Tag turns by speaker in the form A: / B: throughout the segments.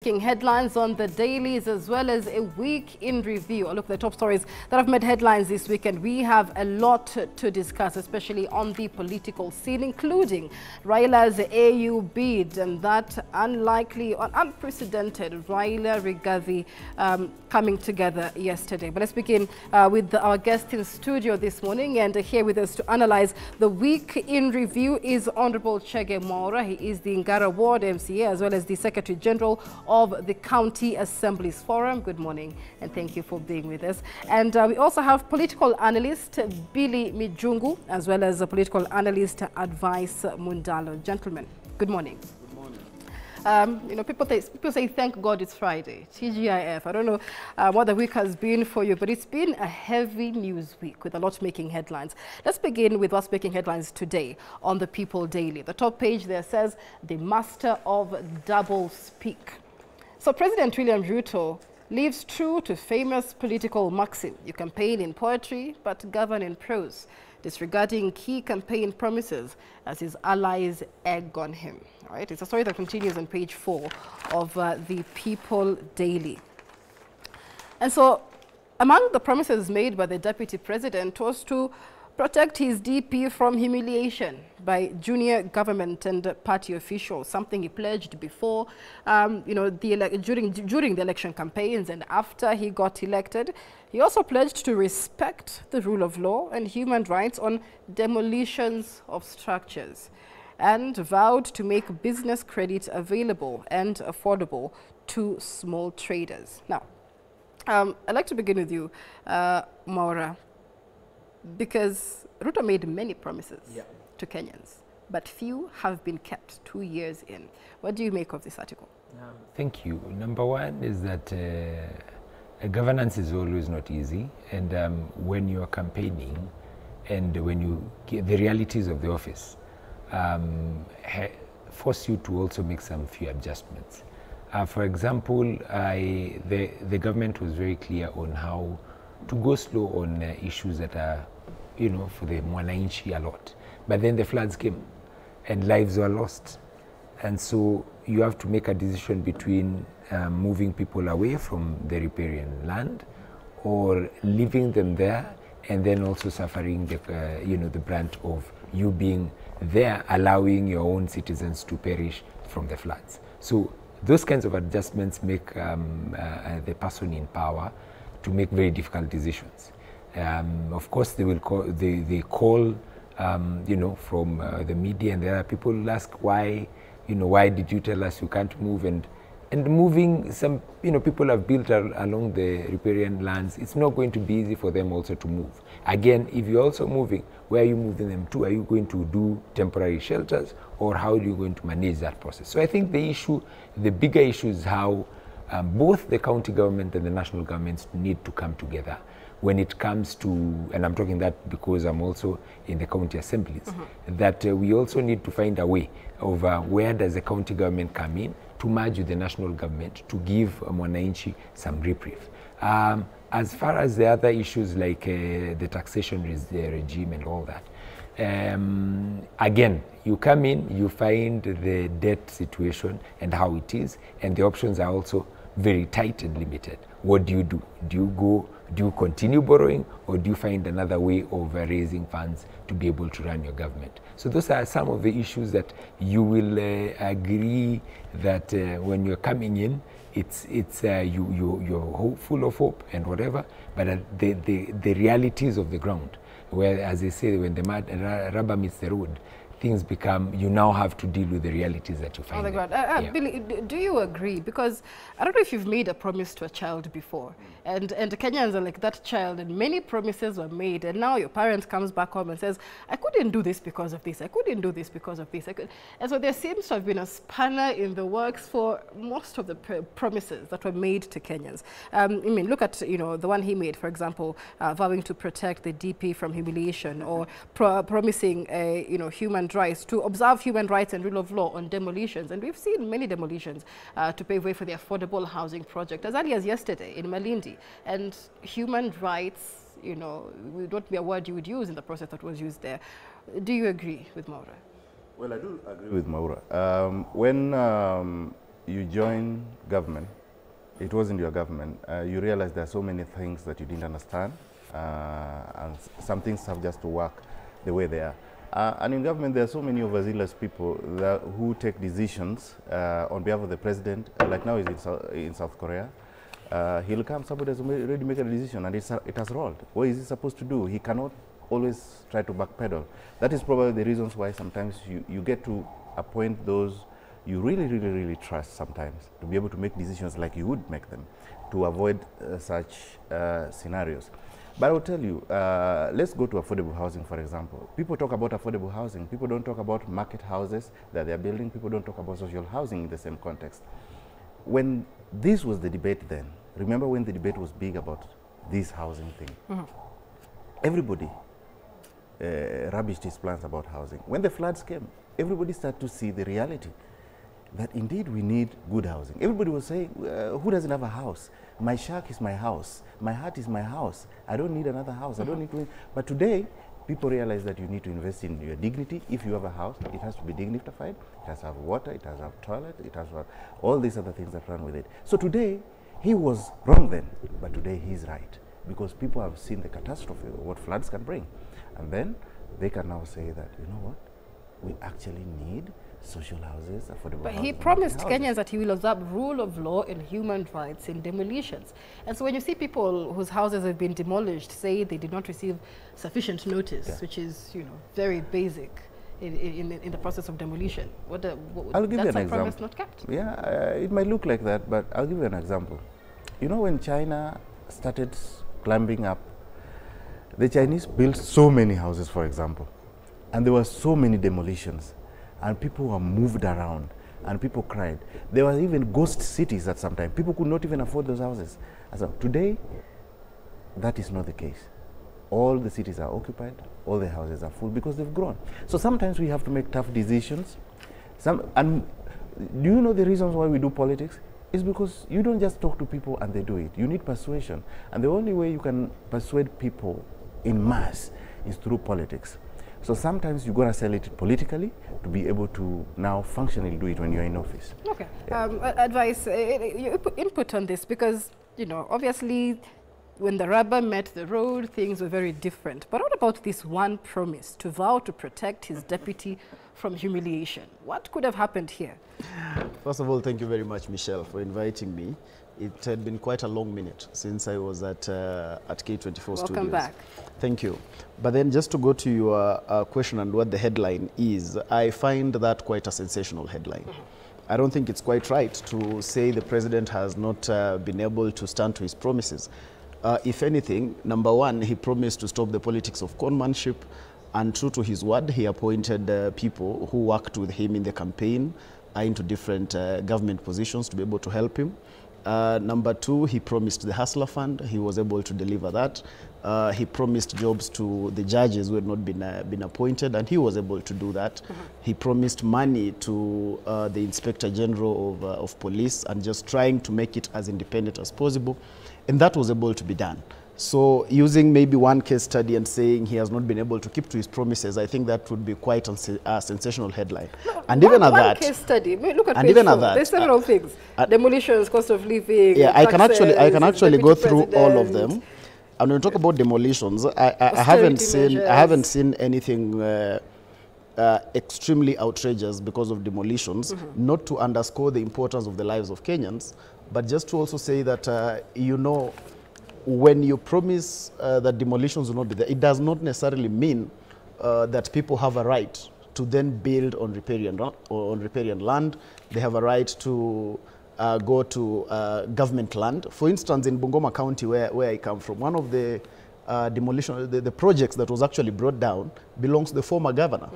A: making headlines on the dailies, as well as a week in review. A look at the top stories that have made headlines this weekend. We have a lot to discuss, especially on the political scene, including Raila's AU bid and that unlikely or unprecedented Raila-Rigathi coming together yesterday. But let's begin with our guest in studio this morning, and here with us to analyze the week in review is Honorable Chege Mwaura. He is the Ngara Ward MCA as well as the Secretary General of the County Assemblies Forum. Good morning and thank you for being with us. And we also have political analyst Billy Mijungu as well as a political analyst Advice Mundalo. Gentlemen, good morning. You know, people say, thank God it's Friday, TGIF. I don't know what the week has been for you, but it's been a heavy news week with a lot making headlines. Let's begin with what's making headlines today on the People Daily. The top page there says, the master of double speak. So President William Ruto lives true to famous political maxim: you campaign in poetry, but govern in prose, disregarding key campaign promises as his allies egg on him. All right, it's a story that continues on page 4 of the People Daily. And so, among the promises made by the Deputy President was to protect his DP from humiliation by junior government and party officials, something he pledged before, you know, during the election campaigns and after he got elected. He also pledged to respect the rule of law and human rights on demolitions of structures, and vowed to make business credit available and affordable to small traders. Now, I'd like to begin with you, Mwaura, because Ruto made many promises to Kenyans, but few have been kept 2 years in. What do you make of this article?
B: Thank you. Number one is that governance is always not easy, and when you are campaigning and when you get the realities of the office, force you to also make some few adjustments. For example, the government was very clear on how to go slow on issues that are, you know, for the mwananchi a lot. But then the floods came and lives were lost. And so you have to make a decision between moving people away from the riparian land or leaving them there and then also suffering the, you know, the brunt of you being there, allowing your own citizens to perish from the floods. So those kinds of adjustments make the person in power to make very difficult decisions. Of course, they will call, they call, you know, from the media and the other people ask why, you know, why did you tell us you can't move? And moving some, you know, people have built along the riparian lands. It's not going to be easy for them also to move. Again, if you're also moving, where are you moving them to? Are you going to do temporary shelters, or how are you going to manage that process? So I think the issue, the bigger issue is how both the county government and the national governments need to come together when it comes to, and I'm talking that because I'm also in the county assemblies, that we also need to find a way of where does the county government come in to merge with the national government to give mwananchi some reprieve. As far as the other issues like the taxation regime and all that, again, you come in, you find the debt situation and how it is, and the options are also very tight and limited. What do? Do you continue borrowing, or do you find another way of raising funds to be able to run your government? So those are some of the issues that you will agree that when you're coming in, you're hopeful of hope and whatever, but the realities of the ground, where, as they say, when the rubber meets the road, things become, you now have to deal with the realities that you find. Oh my God.
A: Billy, do you agree? Because I don't know if you've made a promise to a child before, and Kenyans are like that child, and many promises were made, and now your parent comes back home and says, I couldn't do this because of this, I couldn't do this because of this. And so there seems to have been a spanner in the works for most of the promises that were made to Kenyans. I mean, look at, you know, the one he made, for example, vowing to protect the DP from humiliation, or promising, you know, human rights, to observe human rights and rule of law on demolitions. And we've seen many demolitions to pave way for the affordable housing project as early as yesterday in Malindi. And human rights, you know, would not be a word you would use in the process that was used there. Do you agree with Mwaura?
C: Well, I do agree with Mwaura. When you join government, it wasn't your government, you realize there are so many things that you didn't understand, and some things have just to work the way they are. And in government, there are so many overzealous people who take decisions on behalf of the president. Like now, he's in South Korea. He'll come, somebody has already made a decision, and it has rolled. What is he supposed to do? He cannot always try to backpedal. That is probably the reasons why sometimes you get to appoint those you really trust sometimes to be able to make decisions like you would make them, to avoid such scenarios. But I will tell you, let's go to affordable housing, for example. People talk about affordable housing. People don't talk about market houses that they're building. People don't talk about social housing in the same context. When this was the debate then, remember when the debate was big about this housing thing? Everybody rubbished his plans about housing. When the floods came, everybody started to see the reality that indeed we need good housing. Everybody was saying, who doesn't have a house? My shack is my house. My heart is my house. I don't need another house. I don't need to. But today, people realize that you need to invest in your dignity. If you have a house, it has to be dignified. It has to have water. It has to have toilet. It has to have all these other things that run with it. So today, he was wrong then, but today he's right, because people have seen the catastrophe of what floods can bring. And then they can now say that, you know what, we actually need social houses, affordable
A: But
C: housing.
A: he promised Kenyans that he will observe rule of law and human rights in demolitions. And so when you see people whose houses have been demolished say they did not receive sufficient notice, which is, you know, very basic in the process of demolition,
C: I'll give you an example.
A: Promise not kept.
C: Yeah, it might look like that, but I'll give you an example. You know, when China started climbing up, the Chinese built so many houses, for example, and there were so many demolitions, and people were moved around, and people cried. There were even ghost cities at some time. People could not even afford those houses. So today, that is not the case. All the cities are occupied, all the houses are full because they've grown. So sometimes we have to make tough decisions. And do you know the reasons why we do politics? It's because you don't just talk to people and they do it. You need persuasion. And the only way you can persuade people in mass is through politics. So sometimes you're going to sell it politically to be able to now functionally do it when you're in office.
A: Okay. Yeah. Advice, your input on this, because, you know, obviously when the rubber met the road, things were very different. But what about this one promise to vow to protect his deputy from humiliation? What could have happened here?
D: First of all, thank you very much, Michelle, for inviting me. It had been quite a long minute since I was at K24 Studios.
A: Welcome back.
D: Thank you. But then just to go to your question and what the headline is, I find that quite a sensational headline. I don't think it's quite right to say the president has not been able to stand to his promises. If anything, number one, he promised to stop the politics of conmanship, and true to his word, he appointed people who worked with him in the campaign into different government positions to be able to help him. Number two, he promised the Hustler Fund. He was able to deliver that. He promised jobs to the judges who had not been appointed, and he was able to do that. He promised money to the Inspector General of Police, and just trying to make it as independent as possible. And that was able to be done. So using maybe one case study and saying he has not been able to keep to his promises, I think that would be quite a sensational headline. No, and even at that,
A: case study. Look at
D: and
A: page
D: even
A: 4.
D: at that,
A: there's several things: demolitions, cost of living.
D: Yeah,
A: taxes,
D: I can actually go through
A: president.
D: all of them. And when we talk about demolitions, I haven't seen anything extremely outrageous because of demolitions. Not to underscore the importance of the lives of Kenyans, but just to also say that you know, when you promise that demolitions will not be there, it does not necessarily mean that people have a right to then build on riparian land. They have a right to go to government land. For instance, in Bungoma County, where I come from, one of the the projects that was actually brought down belongs to the former governor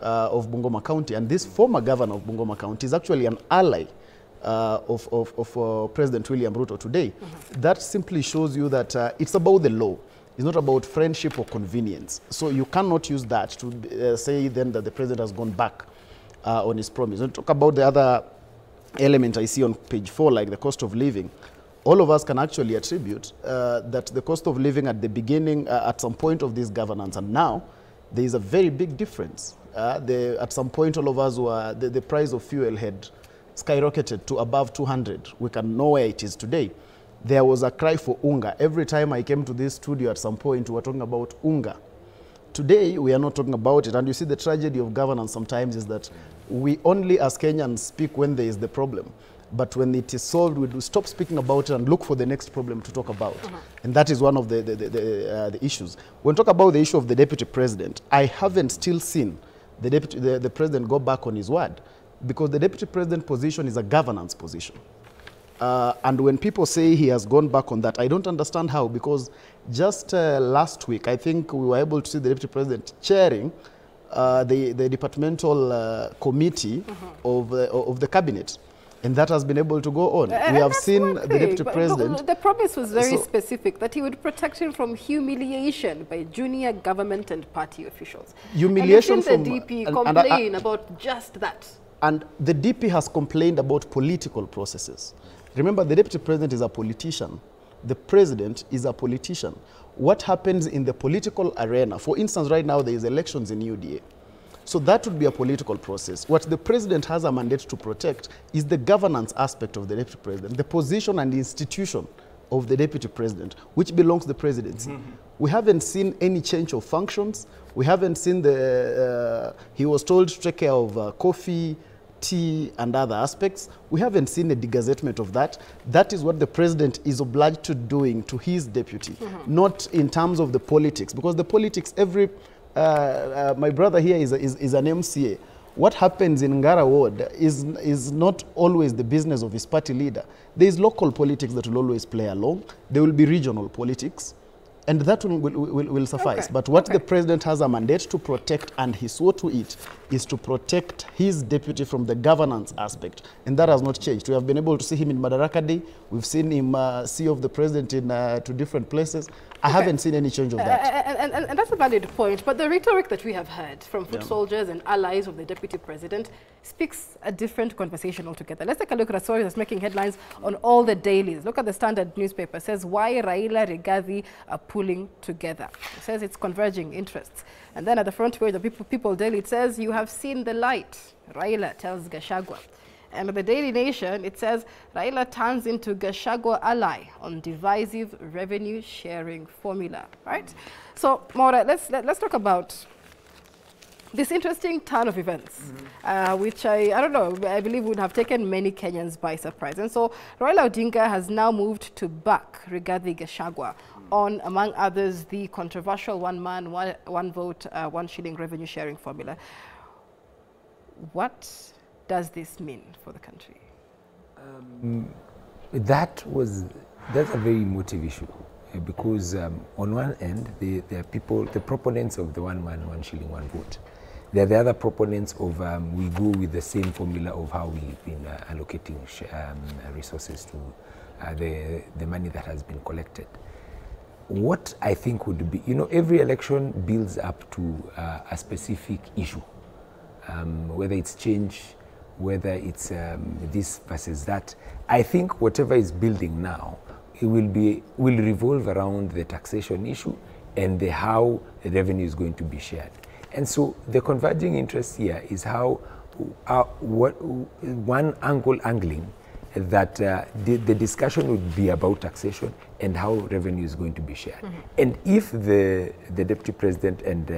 D: of Bungoma County. And this former governor of Bungoma County is actually an ally of President William Ruto today. That simply shows you that it's about the law. It's not about friendship or convenience. So you cannot use that to say then that the president has gone back on his promise. And talk about the other element I see on page 4, like the cost of living. All of us can actually attribute that the cost of living at the beginning, at some point of this governance, and now, there is a very big difference. At some point, all of us were, the price of fuel had skyrocketed to above 200, we can know where it is today. There was a cry for unga. Every time I came to this studio at some point, we were talking about unga. Today, we are not talking about it. And you see, the tragedy of governance sometimes is that we only as Kenyans speak when there is the problem. But when it is solved, we do stop speaking about it and look for the next problem to talk about. And that is one of the issues. When we talk about the issue of the deputy president, I haven't still seen the president go back on his word, because the deputy president position is a governance position. And when people say he has gone back on that, I don't understand how, because just last week, I think we were able to see the deputy president chairing the departmental committee of the cabinet. And that has been able to go on. We have seen the deputy president.
A: The promise was very specific, that he would protect him from humiliation by junior government and party officials.
D: Humiliation
A: from the DP complain about just that.
D: And the DP has complained about political processes. Remember, the deputy president is a politician. The president is a politician. What happens in the political arena? For instance, right now there is elections in UDA. So that would be a political process. What the president has a mandate to protect is the governance aspect of the deputy president, the position and the institution of the deputy president, which belongs to the presidency. We haven't seen any change of functions. We haven't seen he was told to take care of coffee, tea, and other aspects. We haven't seen a degazettement of that. That is what the president is obliged to doing to his deputy, not in terms of the politics, because the politics, my brother here is an MCA. What happens in Ngara Ward is not always the business of his party leader. There is local politics that will always play along. There will be regional politics, and that will suffice. But what the president has a mandate to protect, and he swore to it, is to protect his deputy from the governance aspect. And that has not changed. We have been able to see him in Madaraka Day. We've seen him see of the president in to different places. I haven't seen any change of that.
A: And that's a valid point. But the rhetoric that we have heard from foot soldiers and allies of the deputy president speaks a different conversation altogether. Let's take a look at a story that's making headlines on all the dailies. Look at the Standard newspaper. It says, why Raila Rigathi are pulling together. It says it's converging interests. And then at the front page of People Daily, it says, you have seen the light, Raila tells Gachagua. And at the Daily Nation, it says, Raila turns into Gachagua ally on divisive revenue sharing formula, right? So, Maura, let's talk about this interesting turn of events, which I don't know, I believe would have taken many Kenyans by surprise. And so, Raila Odinga has now moved to back Rigathi Gachagua on, among others, the controversial one man, one vote, 1 shilling revenue sharing formula. What does this mean for the country?
B: That's a very emotive issue, because on one end, there are people, the proponents of the 1 man, 1 shilling, 1 vote. There are the other proponents of we go with the same formula of how we've been allocating resources to the money that has been collected. What I think would be, every election builds up to a specific issue, whether it's change, whether it's this versus that. I think whatever is building now, it will revolve around the taxation issue and how the revenue is going to be shared. And so the converging interest here is how one angling that the discussion would be about taxation and how revenue is going to be shared. And if the deputy president and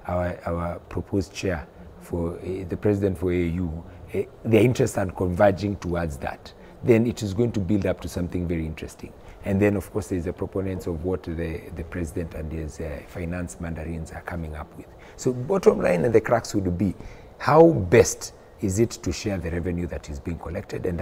B: our proposed chair for the president for AU, their interests are converging towards that, then it is going to build up to something very interesting. And then, of course, there's the proponents of what the president and his finance mandarins are coming up with. So bottom line and the crux would be, how best is it to share the revenue that is being collected, and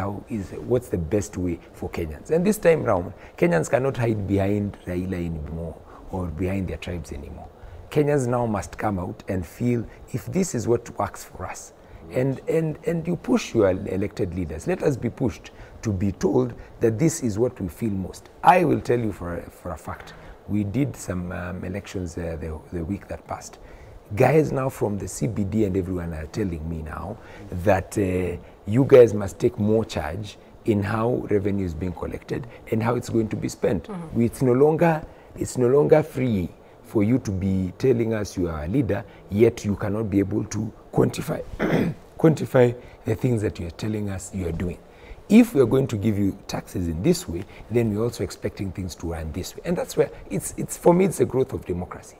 B: what's the best way for Kenyans? And this time round, Kenyans cannot hide behind Raila anymore or behind their tribes anymore. Kenyans now must come out and feel, if this is what works for us, and you push your elected leaders. Let us be pushed to be told that this is what we feel most. I will tell you for a fact, we did some elections the week that passed. Guys now from the CBD and everyone are telling me now that you guys must take more charge in how revenue is being collected and how it's going to be spent. It's no longer free for you to be telling us you are a leader, yet you cannot be able to quantify quantify the things that you're telling us you're doing. If we're going to give you taxes in this way, then we're also expecting things to run this way. And that's where it's for me, it's the growth of democracy,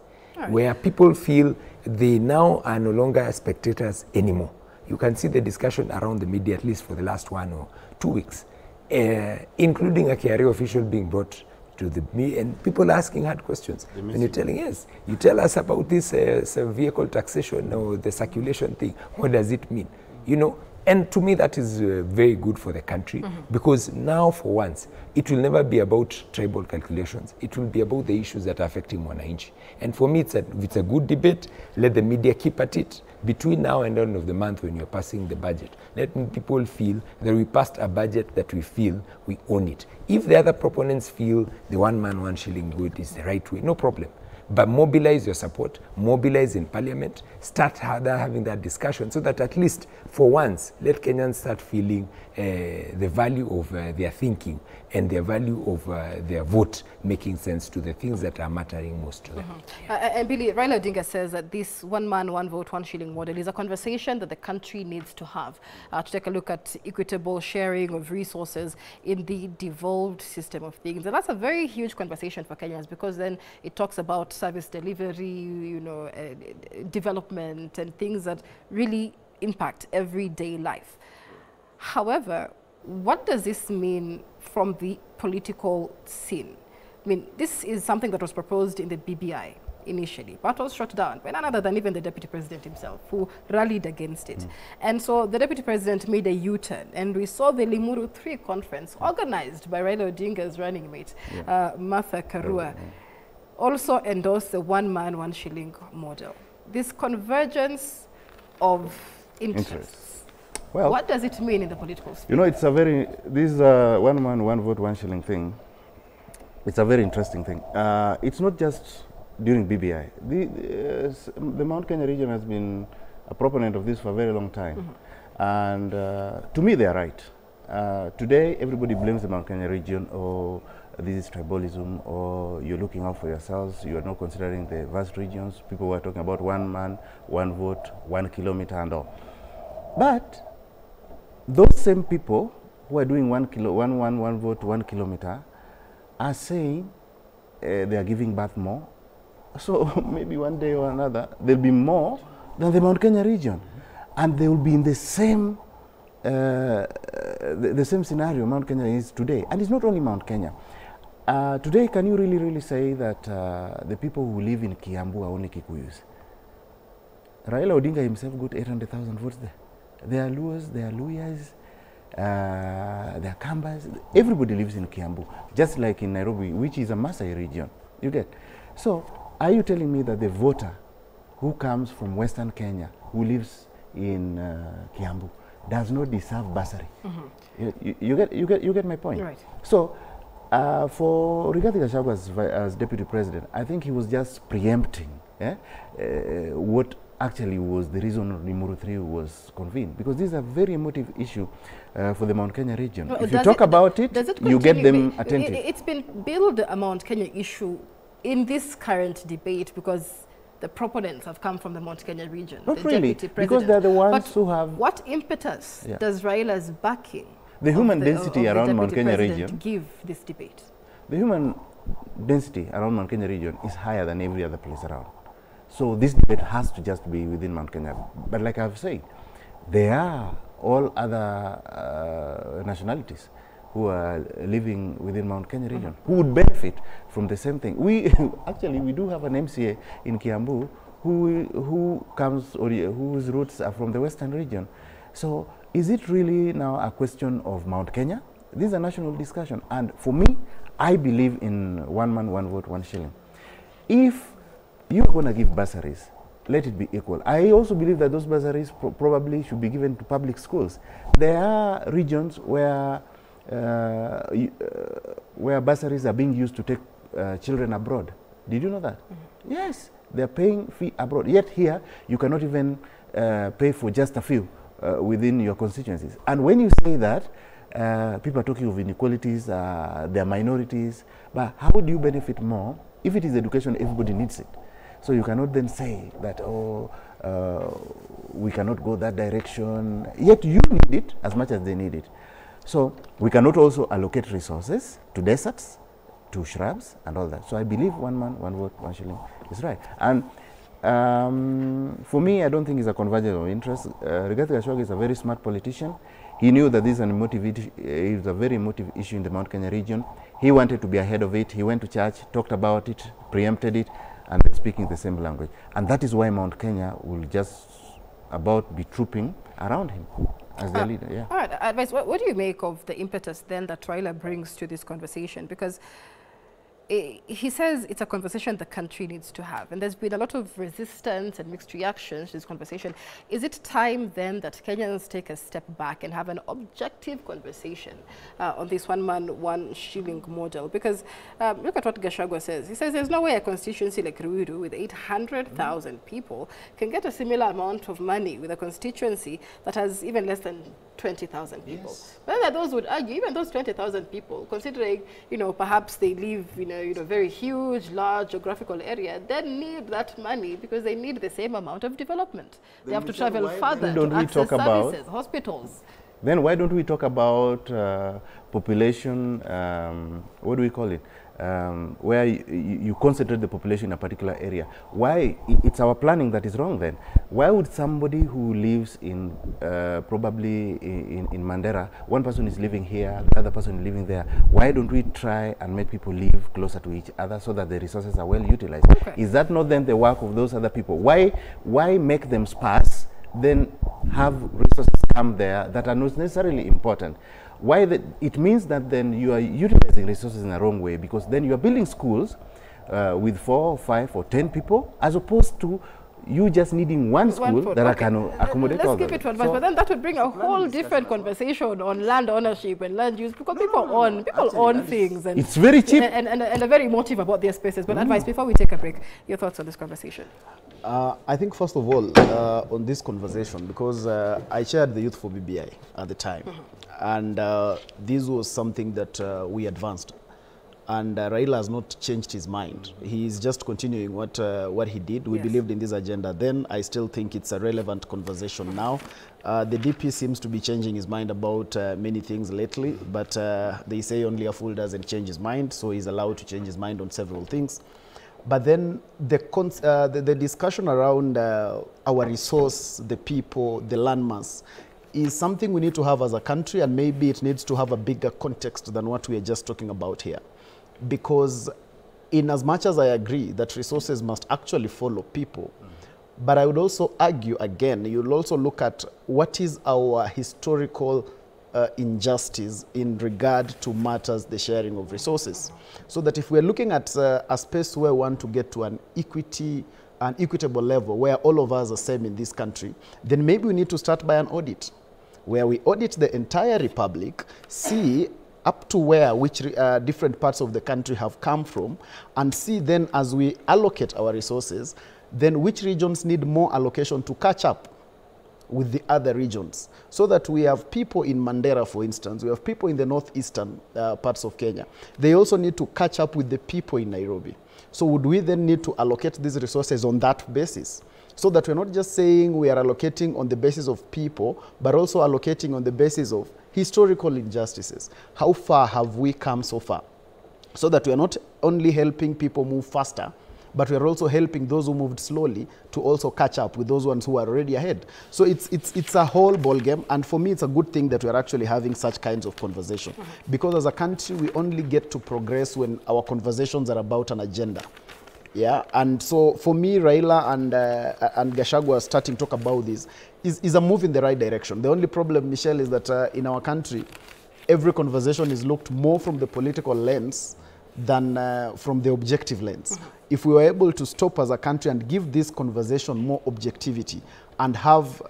B: where people feel they now are no longer spectators anymore. You can see the discussion around the media, at least for the last 1 or 2 weeks, including a KRA official being brought to the media and people asking hard questions. And you're telling, yes, you tell us about this vehicle taxation or the circulation thing. What does it mean? You know, and to me, that is very good for the country, because now, for once, it will never be about tribal calculations. It will be about the issues that are affecting Wananchi. And for me, it's a good debate. Let the media keep at it. Between now and the end of the month, when you're passing the budget, let people feel that we passed a budget that we feel we own it. If the other proponents feel the 1 man, 1 shilling good is the right way, no problem. But mobilize your support, mobilize in parliament, start having that discussion so that at least for once, let Kenyans start feeling the value of their thinking and the value of their vote making sense to the things that are mattering most to them.
A: And Billy, Raila Odinga says that this 1 man, 1 vote, 1 shilling model is a conversation that the country needs to have to take a look at equitable sharing of resources in the devolved system of things. And that's a very huge conversation for Kenyans, because then it talks about service delivery, you know, development and things that really impact everyday life. However, what does this mean from the political scene? I mean, this is something that was proposed in the BBI initially, but was shot down by none other than even the Deputy President himself, who rallied against it. And so the Deputy President made a U-turn, and we saw the Limuru 3 conference organized by Raila Odinga's running mate, Martha Karua, also endorsed the 1 man, 1 shilling model. This convergence of interests. Well, what does it mean in the political sphere?
C: You know, it's a very, this 1 man, 1 vote, 1 shilling thing, it's a very interesting thing. It's not just during BBI. The Mount Kenya region has been a proponent of this for a very long time. And to me, they are right. Today, everybody blames the Mount Kenya region, or this is tribalism, or you're looking out for yourselves, you are not considering the vast regions. People were talking about 1 man, 1 vote, 1 kilometer and all. But those same people who are doing 1 vote, 1 kilometer are saying they are giving birth more. So maybe one day or another, there'll be more than the Mount Kenya region. And they will be in the same the same scenario Mount Kenya is today. And it's not only Mount Kenya. Today, can you really say that the people who live in Kiambu are only Kikuyus? Raila Odinga himself got 800,000 votes there. There are Luos, there are Luyas, there are Kambas. Everybody lives in Kiambu, just like in Nairobi, which is a Maasai region. You get? So, are you telling me that the voter who comes from Western Kenya, who lives in Kiambu, does not deserve bursary? You get my point? Right. So, for Rigathi Gachagua as Deputy President, I think he was just preempting what actually was the reason Limuru 3 was convened, because this is a very emotive issue for the Mount Kenya region. If you talk about it, you get them attentive.
A: It's been billed a Mount Kenya issue in this current debate because the proponents have come from the Mount Kenya region.
C: Not really, because they're the ones who have...
A: What impetus does Raila's backing
C: the human density around Mount Kenya region
A: give this debate?
C: The human density around Mount Kenya region is higher than every other place around. So this debate has to just be within Mount Kenya. But like I've said, there are all other nationalities who are living within Mount Kenya region who would benefit from the same thing. We actually we do have an MCA in Kiambu who comes, or whose roots are from the Western region. So is it really now a question of Mount Kenya? This is a national discussion, and for me, I believe in 1 man, 1 vote, 1 shilling. If you're going to give bursaries, let it be equal. I also believe that those bursaries probably should be given to public schools. There are regions where bursaries are being used to take children abroad. Did you know that? Yes, they're paying fee abroad. Yet here, you cannot even pay for just a few within your constituencies. And when you say that, people are talking of inequalities, they're minorities, but how do you benefit more? If it is education, everybody needs it. So you cannot then say that, we cannot go that direction. Yet you need it as much as they need it. So we cannot also allocate resources to deserts, to shrubs, and all that. So I believe 1 man, 1 vote, 1 shilling is right. And for me, I don't think it's a convergence of interest. Rigathi Gachagua is a very smart politician. He knew that this is a very emotive issue in the Mount Kenya region. He wanted to be ahead of it. He went to church, talked about it, preempted it, and they're speaking the same language. And that is why Mount Kenya will just about be trooping around him as their leader. Yeah.
A: All right, Advice, what do you make of the impetus then that Raila brings to this conversation? Because he says it's a conversation the country needs to have, and there's been a lot of resistance and mixed reactions to this conversation. Is it time then that Kenyans take a step back and have an objective conversation on this 1 man, 1 shilling model? Because look at what Gachagua says. He says there's no way a constituency like Ruiru with 800,000 people can get a similar amount of money with a constituency that has even less than 20,000 people. Yes. Whether those would argue, even those 20,000 people, considering, perhaps they live in a very huge, large geographical area, they need that money because they need the same amount of development. They have to travel further to access services, hospitals.
C: Then why don't we talk about population, what do we call it? Where you concentrate the population in a particular area. Why? It's our planning that is wrong then. Why would somebody who lives in probably in Mandera, one person is living here, the other person is living there, why don't we try and make people live closer to each other so that the resources are well utilized? Okay. Is that not then the work of those other people? Why make them sparse, then have resources come there that are not necessarily important? It means that then you are utilizing resources in a wrong way, because then you are building schools with 4 or 5 or 10 people, as opposed to you just needing one school that can accommodate all of them.
A: Let's keep it to advice, but then that would bring a whole different conversation on land ownership and land use, because people own things. And
C: it's very cheap.
A: And are very emotive about their spaces. But Advice, before we take a break, your thoughts on this conversation?
D: I think, first of all, on this conversation, because I chaired the Youth for BBI at the time, and this was something that we advanced. And Raila has not changed his mind. He is just continuing what he did. We believed in this agenda then. I still think it's a relevant conversation now. The DP seems to be changing his mind about many things lately, but they say only a fool doesn't change his mind, so he's allowed to change his mind on several things. But then the discussion around our resource, the people, the landmass, is something we need to have as a country, and maybe it needs to have a bigger context than what we are just talking about here. Because in as much as I agree that resources must actually follow people, but I would also argue again, you'll also look at what is our historical injustice in regard to matters, the sharing of resources. So that if we're looking at a space where we want to get to an equitable level, where all of us are same in this country, then maybe we need to start by an audit, where we audit the entire republic, see up to which different parts of the country have come from, and see then as we allocate our resources, then which regions need more allocation to catch up with the other regions, so that we have people in Mandera, for instance, we have people in the northeastern parts of Kenya. They also need to catch up with the people in Nairobi. So would we then need to allocate these resources on that basis? So that we're not just saying we are allocating on the basis of people, but also allocating on the basis of historical injustices. How far have we come so far? So that we are not only helping people move faster, but we are also helping those who moved slowly to also catch up with those ones who are already ahead. So it's a whole ball game, and for me it's a good thing that we are actually having such kinds of conversation. Because as a country we only get to progress when our conversations are about an agenda. Yeah, and so for me, Raila and Gachagua starting to talk about this is a move in the right direction. The only problem, Michelle, is that in our country, every conversation is looked more from the political lens than from the objective lens. If we were able to stop as a country and give this conversation more objectivity and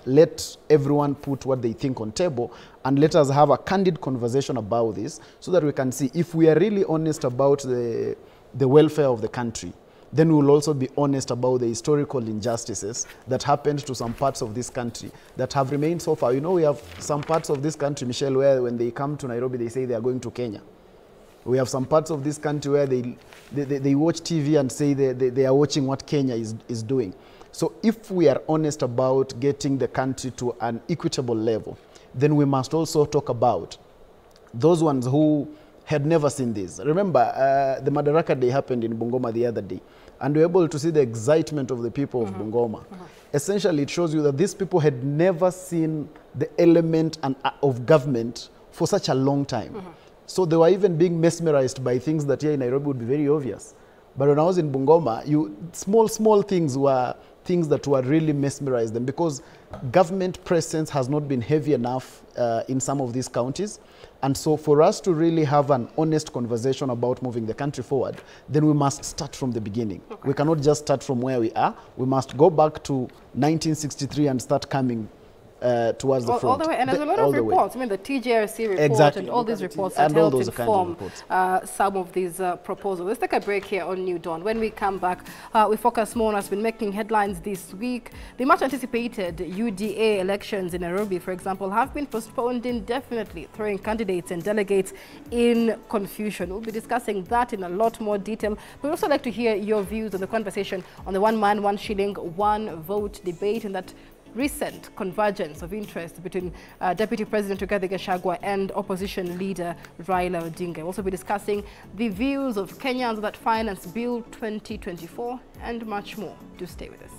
D: let everyone put what they think on table, and let us have a candid conversation about this, so that we can see if we are really honest about the welfare of the country, then we will also be honest about the historical injustices that happened to some parts of this country that have remained so far. You know, we have some parts of this country, Michelle, where when they come to Nairobi, they say they are going to Kenya. We have some parts of this country where they watch TV and say they are watching what Kenya is doing. So if we are honest about getting the country to an equitable level, then we must also talk about those ones who had never seen this. Remember, the Madaraka Day happened in Bungoma the other day, and we were able to see the excitement of the people of Bungoma. Essentially, it shows you that these people had never seen the element of government for such a long time. So they were even being mesmerized by things that here in Nairobi would be very obvious. But when I was in Bungoma, small things were things that were really mesmerized them, because government presence has not been heavy enough in some of these counties. And so for us to really have an honest conversation about moving the country forward, then we must start from the beginning. We cannot just start from where we are. We must go back to 1963 and start coming towards the front.
A: All the way, and there's a lot of reports. I mean, the TJRC report and all these reports that helped inform some of these proposals. Let's take a break here on New Dawn. When we come back, we focus more on what's been making headlines this week. The much anticipated UDA elections in Nairobi, for example, have been postponed indefinitely, throwing candidates and delegates in confusion. We'll be discussing that in a lot more detail. We'd also like to hear your views on the conversation on the 1 man, 1 shilling, 1 vote debate, and that recent convergence of interest between Deputy President Rigathi Gachagua and opposition leader Raila Odinga. We'll also be discussing the views of Kenyans on that Finance Bill 2024 and much more. Do stay with us.